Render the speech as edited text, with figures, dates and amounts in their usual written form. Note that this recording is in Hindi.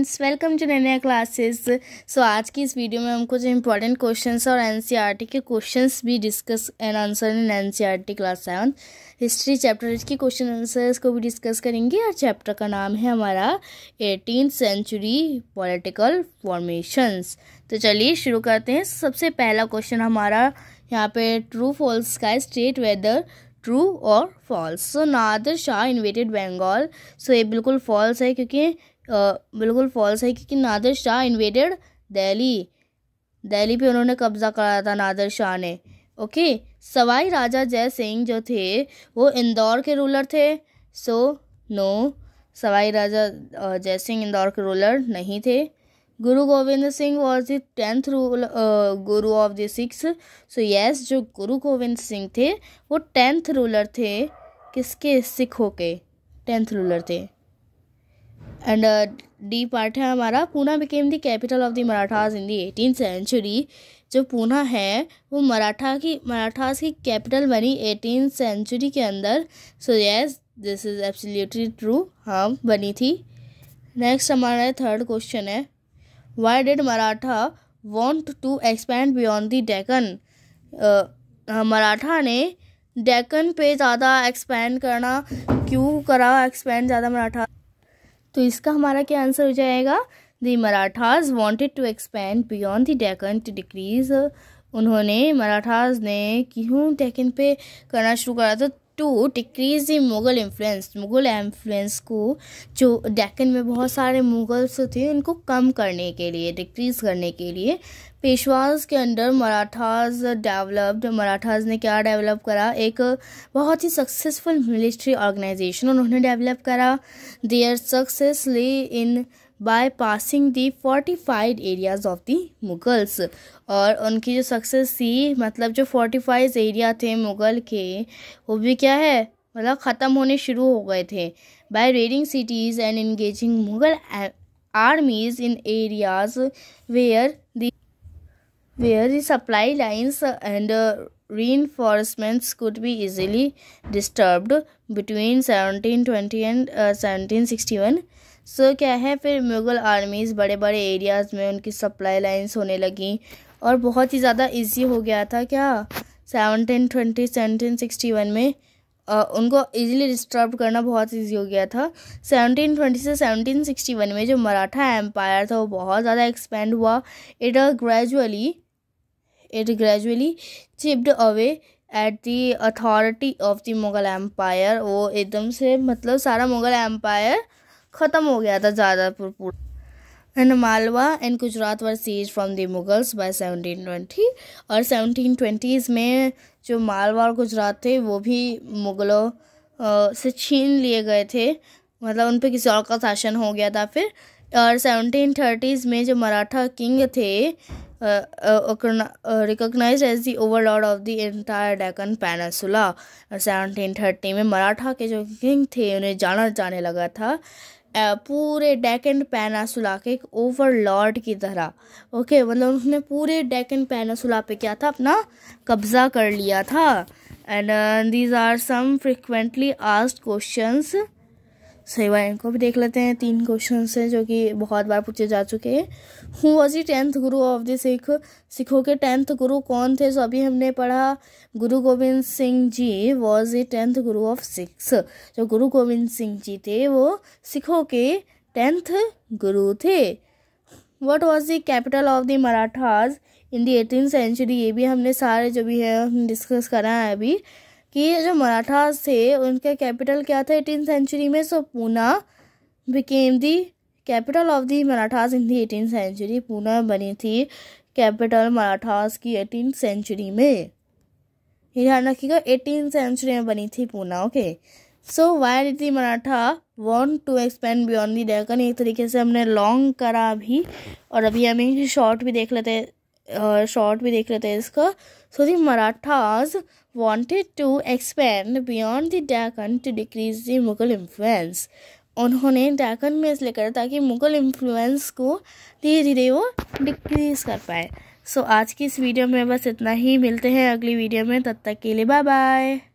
वेलकम टू नया क्लासेस। सो आज की इस वीडियो में हम कुछ इंपॉर्टेंट क्वेश्चंस और एनसीईआरटी के क्वेश्चंस भी discuss and answer in NCERT class 7 history chapter के क्वेश्चन आंसर्स को भी डिस्कस करेंगे। और चैप्टर का नाम है हमारा 18th सेंचुरी पॉलिटिकल फॉर्मेशंस। तो चलिए शुरू करते हैं। सबसे पहला क्वेश्चन हमारा यहाँ पे ट्रू फॉल्स का स्टेट वेदर ट्रू और फॉल्स। सो नादिर शाह इन्वेटेड बंगाल। सो ये बिल्कुल फॉल्स है क्योंकि नादिर शाह इन्वेटेड दिल्ली पे उन्होंने कब्जा करा था नादिर शाह ने। ओके, सवाई राजा जय सिंह जो थे वो इंदौर के रूलर थे। सो नो, सवाई राजा जय सिंह इंदौर के रूलर नहीं थे। गुरु Govind Singh was the 10th Guru of the six. So yes, जो गुरु गोविंद सिंह थे वो 10th रूलर थे। किसके? सिखों के 10th रूलर थे। एंड डी पार्ट है हमारा Poona became the capital of the Marathas in the 18th century. जो पूना है वो मराठास की कैपिटल बनी 18th सेंचुरी के अंदर। So yes, this is absolutely true, हाँ बनी थी। नेक्स्ट हमारा थर्ड क्वेश्चन है, why did Maratha want to expand beyond the Deccan. Maratha ने डेक्कन पे ज़्यादा एक्सपैंड करना क्यों करा? एक्सपैंड ज़्यादा मराठा, तो इसका हमारा क्या आंसर हो जाएगा? The Marathas wanted to expand beyond the Deccan to decrease. Marathas ने क्यों डेक्कन पे करना शुरू करा था? To decrease the Mughal influence को, जो डेक्कन में बहुत सारे मुगल्स थे उनको कम करने के लिए, डिक्रीज करने के लिए पेशवाज के अंडर मराठास ने क्या डेवलप करा? एक बहुत ही सक्सेसफुल मिलिट्री ऑर्गेनाइजेशन उन्होंने डेवलप करा। देयर सक्सेस ले in by passing the fortified areas of the Mughals. और उनकी जो सक्सेस थी, मतलब जो फोर्टिफाइड एरिया थे मुगल के, वो भी क्या है, मतलब ख़त्म होने शुरू हो गए थे। By raiding cities and engaging Mughal armies in areas where the supply lines and reinforcements could be easily disturbed between 1720 and 1761। सो क्या है, फिर मुग़ल आर्मीज़ बड़े बड़े एरियाज़ में उनकी सप्लाई लाइंस होने लगी और बहुत ही ज़्यादा इजी हो गया था क्या 1761 में उनको इजीली डिस्टर्ब करना बहुत इजी हो गया था। 1720 से 1761 में जो मराठा एम्पायर था वो बहुत ज़्यादा एक्सपेंड हुआ। It gradually chipped away at the authority of the Mughal empire. वो एकदम से, मतलब सारा मुगल एम्पायर ख़त्म हो गया था ज़्यादा पूरा। And Malwa and Gujarat were seize from the Mughals by 1720। और 1720s में जो मालवा और गुजरात थे वो भी मुगलों से छीन लिए गए थे, मतलब उन पे किसी और का शासन हो गया था फिर। और 1730s में जो मराठा किंग थे recognised as the overlord of the entire Deccan peninsula. और 1730 में मराठा के जो किंग थे उन्हें जाना जाने लगा था पूरे डेक्कन पेनिनसुला के एक ओवरलॉर्ड की तरह। ओके, मतलब उन्होंने पूरे डेक्कन पेनिनसुला पे क्या था, अपना कब्जा कर लिया था। And these are some frequently asked questions. सही बात, इनको भी देख लेते हैं। 3 क्वेश्चन हैं जो कि बहुत बार पूछे जा चुके हैं। Who was the 10th Guru of the सिखों के 10th गुरु कौन थे? सो अभी हमने पढ़ा गुरु Govind Singh ji was the 10th Guru of six. जो गुरु गोविंद सिंह जी थे वो सिखों के 10th गुरु थे। What was the capital of the Marathas in the 18th century? ये भी हमने सारे जो भी है डिस्कस करा है अभी, कि जो मराठास थे उनका कैपिटल क्या था 18th सेंचुरी में? So Poona became the capital of the Marathas in the 18th century. Poona बनी थी कैपिटल मराठास की 18th सेंचुरी में। ये ध्यान रखिएगा, 18th सेंचुरी में बनी थी Poona. Okay, so why did the Maratha want to expand beyond the Deccan? एक तरीके से हमने लॉन्ग करा अभी, और अभी हमें शॉर्ट भी देख लेते हैं इसका। So the Marathas wanted to expand beyond the Deccan to decrease the Mughal influence. उन्होंने डेक्कन में इसलिए करा ताकि मुगल इन्फ्लुएंस को धीरे धीरे वो डिक्रीज कर पाए। सो आज की इस वीडियो में बस इतना ही। मिलते हैं अगली वीडियो में, तब तक के लिए बाय बाय।